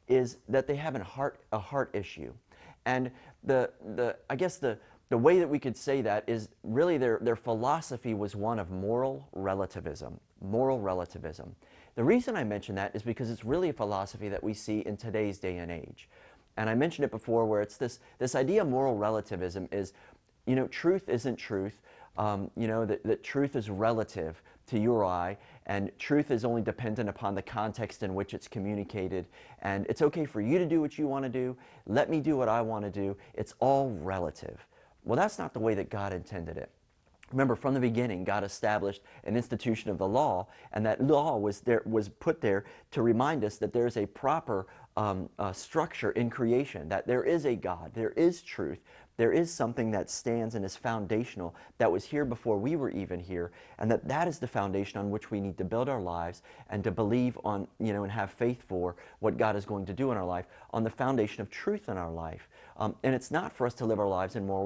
is that they have a heart issue. And I guess the way that we could say that is really their philosophy was one of moral relativism. Moral relativism. The reason I mention that is because it's really a philosophy that we see in today's day and age. And I mentioned it before, where it's this idea of moral relativism is, truth isn't truth. That truth is relative to you or I, and truth is only dependent upon the context in which it's communicated. And it's okay for you to do what you want to do. Let me do what I want to do. It's all relative. Well, that's not the way that God intended it. Remember, from the beginning, God established an institution of the law, and that law was put there to remind us that there's a proper structure in creation, that there is a God, there is truth, there is something that stands and is foundational, that was here before we were even here, and that is the foundation on which we need to build our lives and to believe on, and have faith for what God is going to do in our life, on the foundation of truth in our life. And it's not for us to live our lives in moral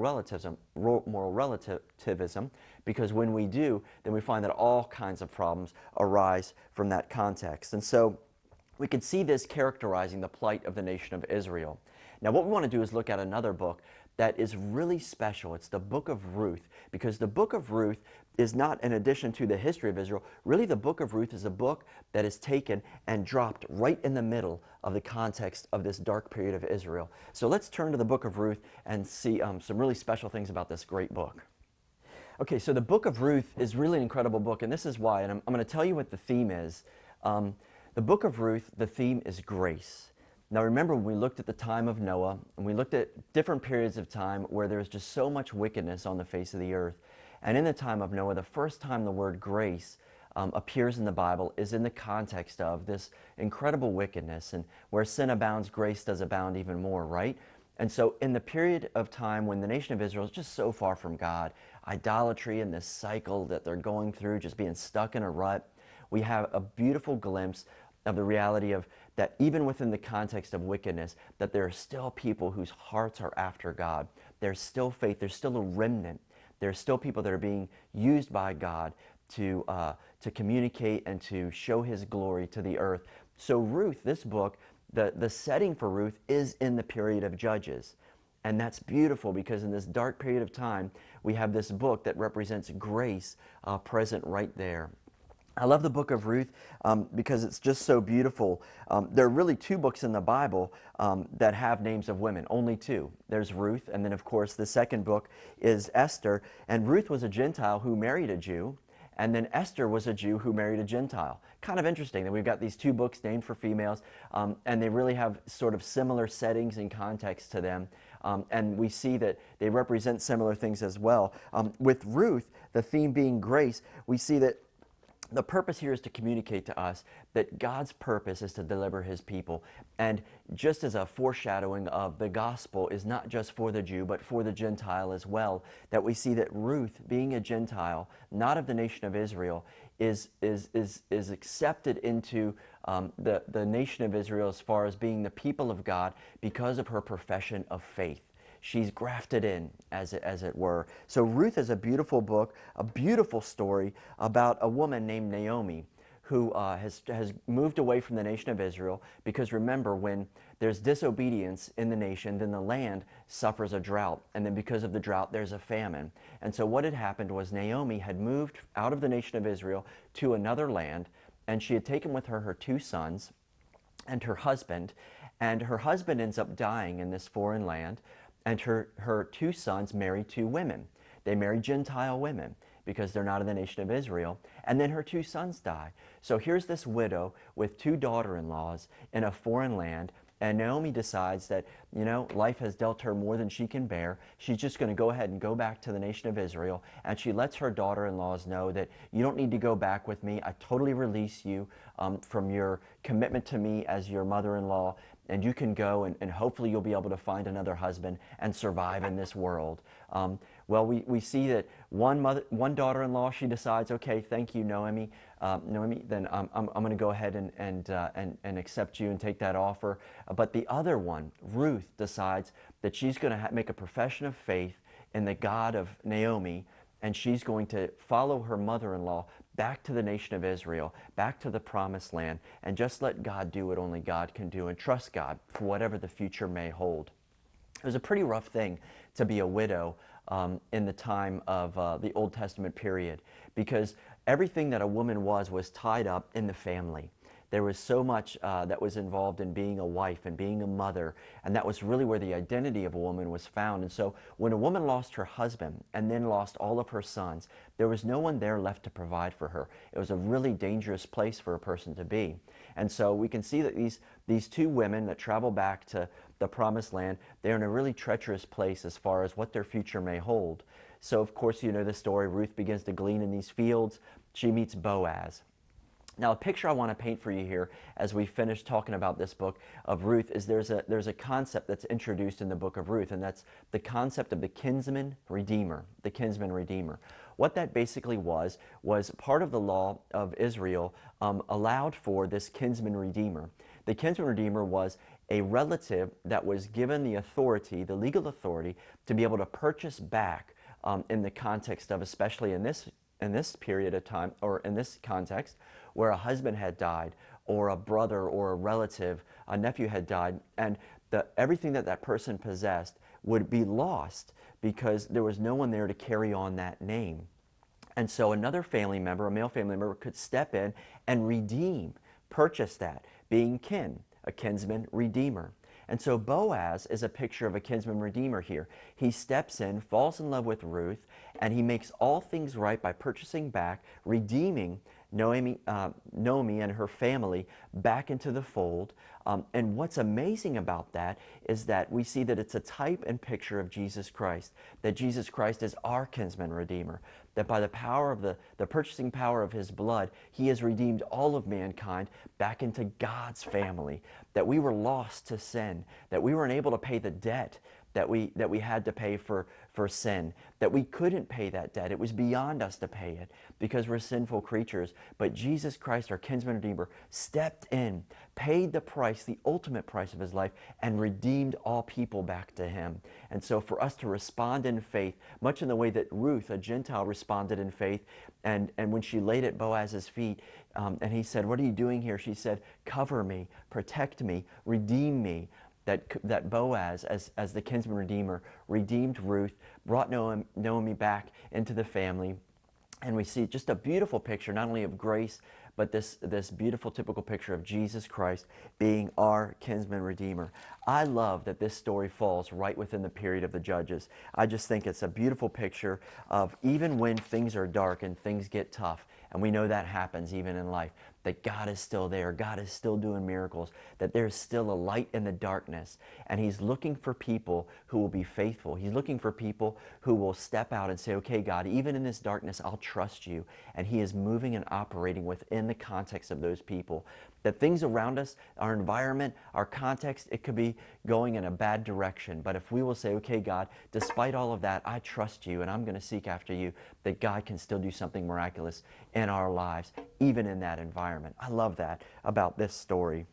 relativism, because when we do, then we find that all kinds of problems arise from that context. And so we can see this characterizing the plight of the nation of Israel. Now, what we want to do is look at another book that is really special. It's the book of Ruth, because the book of Ruth is not an addition to the history of Israel. Really, the book of Ruth is a book that is taken and dropped right in the middle of the context of this dark period of Israel. So let's turn to the book of Ruth and see some really special things about this great book. Okay, so the book of Ruth is really an incredible book, and this is why, and I'm going to tell you what the theme is. The book of Ruth, the theme is grace. Now remember, when we looked at the time of Noah, and we looked at different periods of time where there was just so much wickedness on the face of the earth. And in the time of Noah, the first time the word grace appears in the Bible is in the context of this incredible wickedness. And where sin abounds, grace does abound even more, right? And so in the period of time when the nation of Israel is just so far from God, idolatry and this cycle that they're going through, just being stuck in a rut, we have a beautiful glimpse of the reality of that even within the context of wickedness, that there are still people whose hearts are after God. There's still faith. There's still a remnant. There's still people that are being used by God to communicate and to show His glory to the earth. So Ruth, this book, the setting for Ruth is in the period of Judges. And that's beautiful, because in this dark period of time, we have this book that represents grace present right there. I love the book of Ruth because it's just so beautiful. There are really two books in the Bible that have names of women, only two. There's Ruth, and then of course the second book is Esther. And Ruth was a Gentile who married a Jew, and then Esther was a Jew who married a Gentile. Kind of interesting that we've got these two books named for females, and they really have sort of similar settings and context to them. And we see that they represent similar things as well. With Ruth, the theme being grace, we see that the purpose here is to communicate to us that God's purpose is to deliver His people. And just as a foreshadowing of the gospel is not just for the Jew, but for the Gentile as well, that we see that Ruth, being a Gentile, not of the nation of Israel, is accepted into the nation of Israel as far as being the people of God because of her profession of faith. She's grafted in, as it were. So Ruth is a beautiful book, a beautiful story about a woman named Naomi who has moved away from the nation of Israel, because remember, when there's disobedience in the nation, then the land suffers a drought, and then because of the drought there's a famine. And so what had happened was Naomi had moved out of the nation of Israel to another land, and she had taken with her her two sons and her husband ends up dying in this foreign land. And her two sons marry two women. They marry Gentile women because they're not in the nation of Israel. And then her two sons die. So here's this widow with two daughter-in-laws in a foreign land. And Naomi decides that, life has dealt her more than she can bear. She's just going to go ahead and go back to the nation of Israel. And she lets her daughter-in-laws know that you don't need to go back with me. I totally release you from your commitment to me as your mother-in-law. And you can go and hopefully you'll be able to find another husband and survive in this world. Well, we see that one daughter-in-law, she decides, okay, thank you, Naomi. Then I'm going to go ahead and accept you and take that offer. But the other one, Ruth, decides that she's going to make a profession of faith in the God of Naomi, and she's going to follow her mother-in-law back to the nation of Israel, back to the promised land, and just let God do what only God can do and trust God for whatever the future may hold. It was a pretty rough thing to be a widow in the time of the Old Testament period, because everything that a woman was tied up in the family. There was so much that was involved in being a wife and being a mother, and that was really where the identity of a woman was found. And so when a woman lost her husband and then lost all of her sons, there was no one there left to provide for her. It was a really dangerous place for a person to be. And so we can see that these two women that travel back to the promised land, they're in a really treacherous place as far as what their future may hold. So of course you know the story. Ruth begins to glean in these fields. She meets Boaz. Now, a picture I want to paint for you here as we finish talking about this book of Ruth is there's a concept that's introduced in the book of Ruth, and that's the concept of the kinsman redeemer, the kinsman redeemer. What that basically was part of the law of Israel allowed for this kinsman redeemer. The kinsman redeemer was a relative that was given the authority, the legal authority, to be able to purchase back in the context of, especially in this period of time, or in this context, where a husband had died, or a brother or a relative, a nephew had died, and everything that person possessed would be lost because there was no one there to carry on that name. And so another family member, a male family member, could step in and redeem, purchase that, being kin, a kinsman redeemer. And so Boaz is a picture of a kinsman redeemer here. He steps in, falls in love with Ruth, and he makes all things right by purchasing back, redeeming Naomi and her family back into the fold. And what's amazing about that is that we see that it's a type and picture of Jesus Christ, that Jesus Christ is our kinsman redeemer, that by the power of the purchasing power of his blood, he has redeemed all of mankind back into God's family, that we were lost to sin, that we weren't able to pay the debt that we had to pay for sin, that we couldn't pay that debt. It was beyond us to pay it because we're sinful creatures. But Jesus Christ, our kinsman redeemer, stepped in, paid the price, the ultimate price of his life, and redeemed all people back to him. And so for us to respond in faith, much in the way that Ruth, a Gentile, responded in faith, and when she laid at Boaz's feet, and he said, "What are you doing here?" She said, "Cover me, protect me, redeem me." That Boaz, as the kinsman redeemer, redeemed Ruth, brought Naomi back into the family. And we see just a beautiful picture, not only of grace, but this beautiful typical picture of Jesus Christ being our kinsman redeemer. I love that this story falls right within the period of the Judges. I just think it's a beautiful picture of even when things are dark and things get tough, and we know that happens even in life, that God is still there, God is still doing miracles, that there's still a light in the darkness, and he's looking for people who will be faithful. He's looking for people who will step out and say, "Okay, God, even in this darkness, I'll trust you." And he is moving and operating within the context of those people. That things around us, our environment, our context, it could be going in a bad direction. But if we will say, "Okay, God, despite all of that, I trust you and I'm going to seek after you," that God can still do something miraculous in our lives, even in that environment. I love that about this story.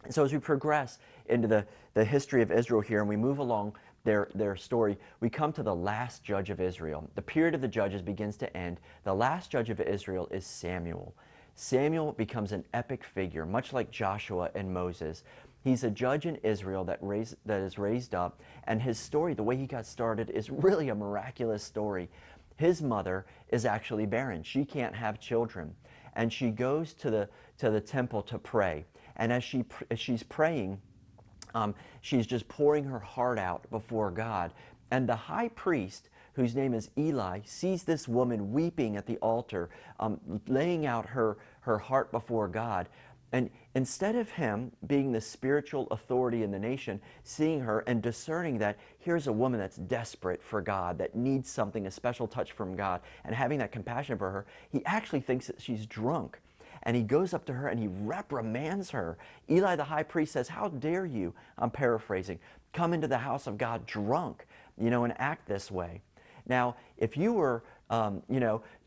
And so as we progress into the history of Israel here and we move along their story, we come to the last judge of Israel. The period of the judges begins to end. The last judge of Israel is Samuel. Samuel becomes an epic figure, much like Joshua and Moses. He's a judge in Israel that is raised up, and his story, the way he got started, is really a miraculous story. His mother is actually barren. She can't have children, and she goes to the temple to pray. And as she's praying, she's just pouring her heart out before God. And the high priest, whose name is Eli, sees this woman weeping at the altar, laying out her heart before God. And instead of him being the spiritual authority in the nation, seeing her and discerning that here's a woman that's desperate for God, that needs something, a special touch from God, and having that compassion for her, he actually thinks that she's drunk. And he goes up to her and he reprimands her. Eli the high priest says, "How dare you," I'm paraphrasing, "come into the house of God drunk, and act this way." Now, if you were,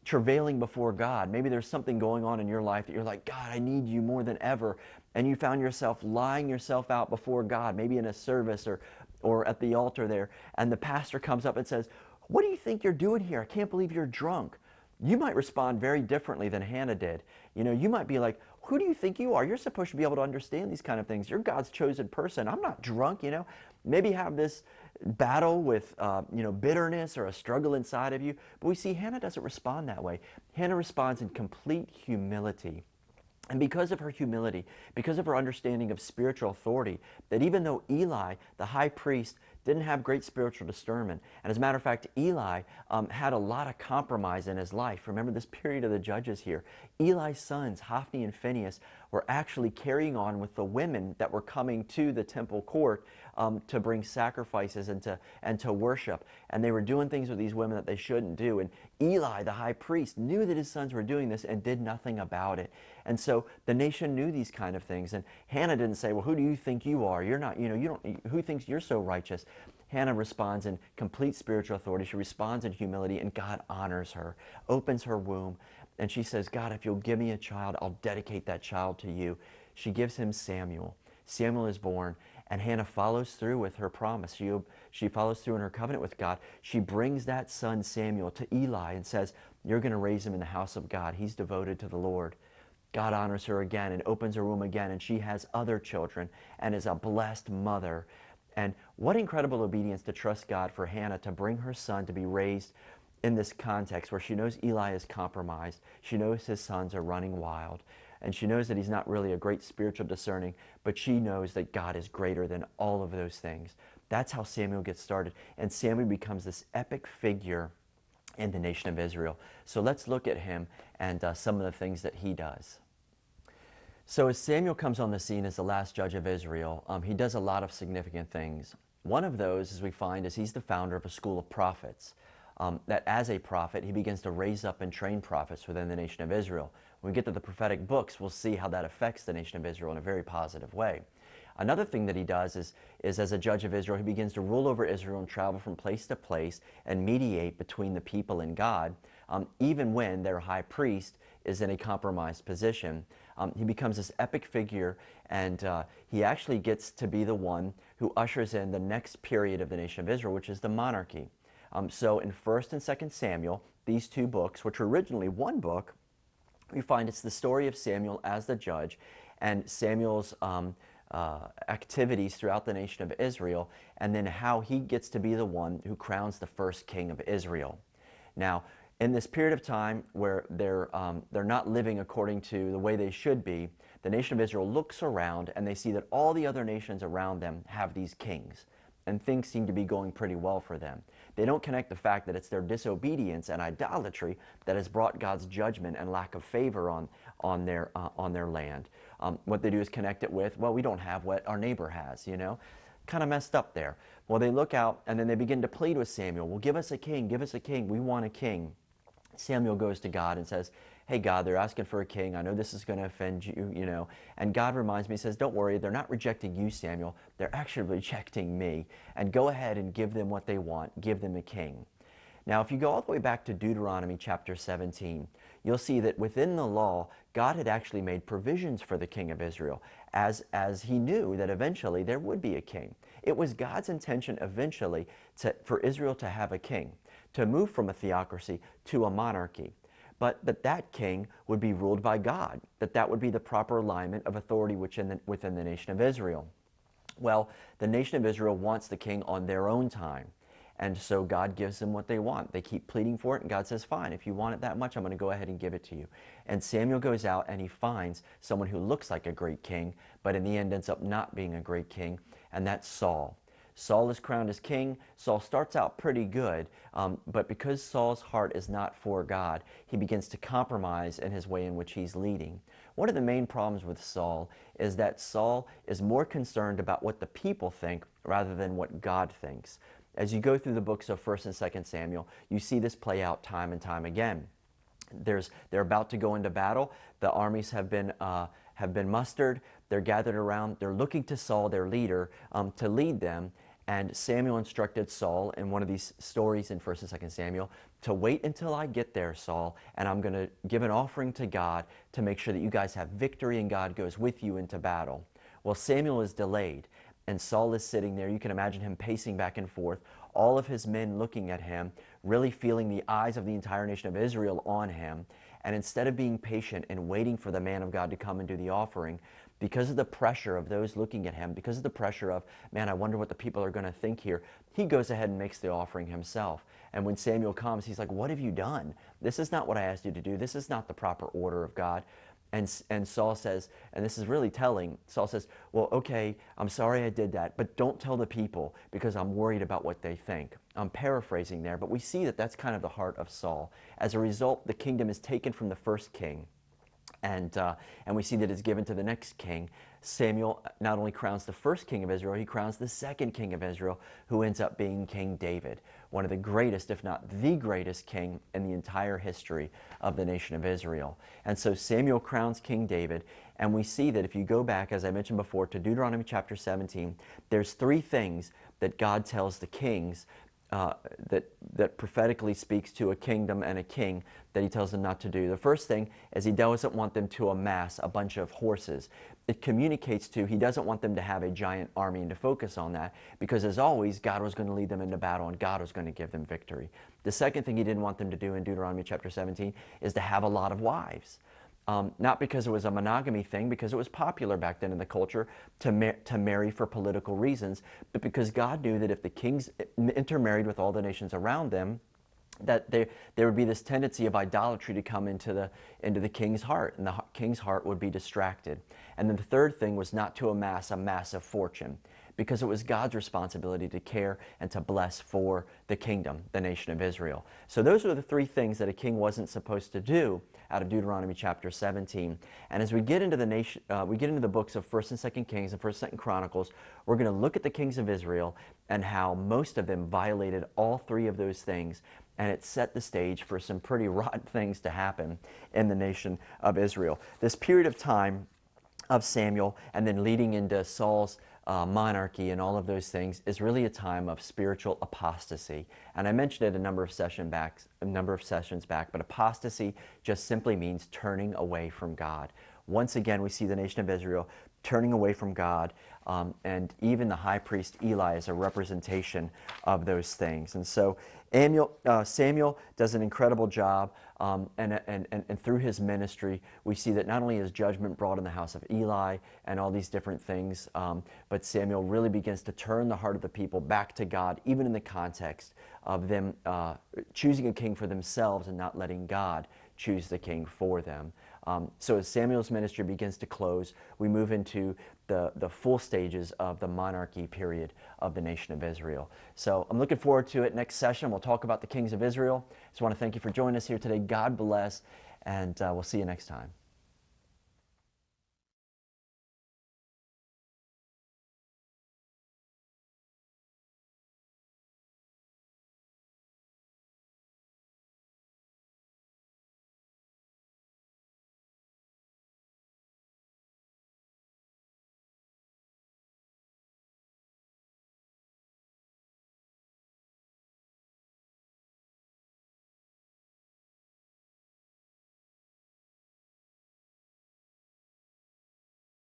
travailing before God, maybe there's something going on in your life that you're like, "God, I need you more than ever," and you found yourself lying yourself out before God, maybe in a service or at the altar there, and the pastor comes up and says, "What do you think you're doing here? I can't believe you're drunk." you might respond very differently than Hannah did. You know, you might be like, who do you think you are? You're supposed to be able to understand these kind of things. You're God's chosen person. I'm not drunk, you know. Maybe have this battle with, bitterness or a struggle inside of you. But we see Hannah doesn't respond that way. Hannah responds in complete humility. And because of her humility, because of her understanding of spiritual authority, that even though Eli, the high priest, didn't have great spiritual discernment, and as a matter of fact, Eli had a lot of compromise in his life. Remember this period of the judges here. Eli's sons, Hophni and Phinehas, were actually carrying on with the women that were coming to the temple court to bring sacrifices and to worship. And they were doing things with these women that they shouldn't do. And Eli, the high priest, knew that his sons were doing this and did nothing about it. And so the nation knew these kind of things. And Hannah didn't say, well, who do you think you are? You're not, who thinks you're so righteous? Hannah responds in complete spiritual authority. She responds in humility, and God honors her, opens her womb, and she says, God, if you'll give me a child, I'll dedicate that child to you. She gives him Samuel. Samuel is born, and Hannah follows through with her promise. She follows through in her covenant with God. She brings that son Samuel to Eli and says, you're going to raise him in the house of God. He's devoted to the Lord. God honors her again and opens her womb again, and she has other children and is a blessed mother. And what incredible obedience to trust God for Hannah to bring her son to be raised in this context where she knows Eli is compromised. She knows his sons are running wild. And she knows that he's not really a great spiritual discerning, but she knows that God is greater than all of those things. That's how Samuel gets started. And Samuel becomes this epic figure in the nation of Israel. So let's look at him and some of the things that he does. So as Samuel comes on the scene as the last judge of Israel, he does a lot of significant things. One of those, as we find, is he's the founder of a school of prophets. That as a prophet, he begins to raise up and train prophets within the nation of Israel. When we get to the prophetic books, we'll see how that affects the nation of Israel in a very positive way. Another thing that he does is as a judge of Israel, he begins to rule over Israel and travel from place to place and mediate between the people and God, even when their high priest is in a compromised position. He becomes this epic figure, and he actually gets to be the one who ushers in the next period of the nation of Israel, which is the monarchy. So in 1st and 2nd Samuel, these two books, which were originally one book, we find it's the story of Samuel as the judge and Samuel's activities throughout the nation of Israel, and then how he gets to be the one who crowns the first king of Israel. Now, in this period of time where they're not living according to the way they should be, the nation of Israel looks around and they see that all the other nations around them have these kings, and things seem to be going pretty well for them. They don't connect the fact that it's their disobedience and idolatry that has brought God's judgment and lack of favor on their land. What they do is connect it with, well, we don't have what our neighbor has, you know. Kind of messed up there. Well, they look out and then they begin to plead with Samuel. Well, give us a king, give us a king. We want a king. Samuel goes to God and says, hey, God, they're asking for a king. I know this is going to offend you, you know. And God reminds me, he says, don't worry, they're not rejecting you, Samuel. They're actually rejecting me. And go ahead and give them what they want. Give them a king. Now, if you go all the way back to Deuteronomy chapter 17, you'll see that within the law, God had actually made provisions for the king of Israel, as he knew that eventually there would be a king. It was God's intention eventually for Israel to have a king, to move from a theocracy to a monarchy, but that king would be ruled by God, that would be the proper alignment of authority within the nation of Israel. Well, the nation of Israel wants the king on their own time. And so God gives them what they want. They keep pleading for it, and God says, fine, if you want it that much, I'm going to go ahead and give it to you. And Samuel goes out and he finds someone who looks like a great king, but in the end ends up not being a great king, and that's Saul. Saul is crowned as king. Saul starts out pretty good, but because Saul's heart is not for God, he begins to compromise in his way in which he's leading. One of the main problems with Saul is that Saul is more concerned about what the people think rather than what God thinks. As you go through the books of 1st and 2nd Samuel, you see this play out time and time again. They're about to go into battle. The armies have been mustered. They're gathered around. They're looking to Saul, their leader, to lead them. And Samuel instructed Saul in one of these stories in 1st and 2nd Samuel to wait until I get there, Saul, and I'm going to give an offering to God to make sure that you guys have victory and God goes with you into battle. Well, Samuel is delayed. And Saul is sitting there. You can imagine him pacing back and forth. all of his men looking at him, really feeling the eyes of the entire nation of Israel on him. And instead of being patient and waiting for the man of God to come and do the offering, because of the pressure of those looking at him, because of the pressure of, man, I wonder what the people are going to think here, he goes ahead and makes the offering himself. And when Samuel comes, he's like, what have you done? This is not what I asked you to do. This is not the proper order of God. And Saul says, and this is really telling, Saul says, well, okay, I'm sorry I did that, but don't tell the people because I'm worried about what they think. I'm paraphrasing there, but we see that that's kind of the heart of Saul. As a result, the kingdom is taken from the first king. And we see that it's given to the next king. Samuel not only crowns the first king of Israel, he crowns the second king of Israel, who ends up being King David, one of the greatest, if not the greatest king in the entire history of the nation of Israel. And so Samuel crowns King David, and we see that if you go back, as I mentioned before, to Deuteronomy chapter 17, there's three things that God tells the kings that prophetically speaks to a kingdom and a king that he tells them not to do. The first thing is he doesn't want them to amass a bunch of horses. It communicates to he doesn't want them to have a giant army and to focus on that, because as always, God was going to lead them into battle and God was going to give them victory. The second thing he didn't want them to do in Deuteronomy chapter 17 is to have a lot of wives. Not because it was a monogamy thing, because it was popular back then in the culture to marry for political reasons, but because God knew that if the kings intermarried with all the nations around them, that there would be this tendency of idolatry to come into the king's heart, and the king's heart would be distracted. And then the third thing was not to amass a massive fortune, because it was God's responsibility to care and to bless for the kingdom, the nation of Israel. So those are the three things that a king wasn't supposed to do out of Deuteronomy chapter 17. And as we get into the books of 1st and 2nd Kings and 1st and 2nd Chronicles, we're going to look at the kings of Israel and how most of them violated all three of those things. And it set the stage for some pretty rotten things to happen in the nation of Israel. This period of time of Samuel and then leading into Saul's monarchy and all of those things is really a time of spiritual apostasy. And I mentioned it a number of sessions back, but apostasy just simply means turning away from God. Once again, we see the nation of Israel turning away from God, and even the high priest Eli is a representation of those things. And so Samuel does an incredible job, and through his ministry, we see that not only is judgment brought in the house of Eli and all these different things, but Samuel really begins to turn the heart of the people back to God, even in the context of them choosing a king for themselves and not letting God choose the king for them. So as Samuel's ministry begins to close, we move into the full stages of the monarchy period of the nation of Israel. So I'm looking forward to it. Next session, we'll talk about the kings of Israel. Just want to thank you for joining us here today. God bless, and we'll see you next time.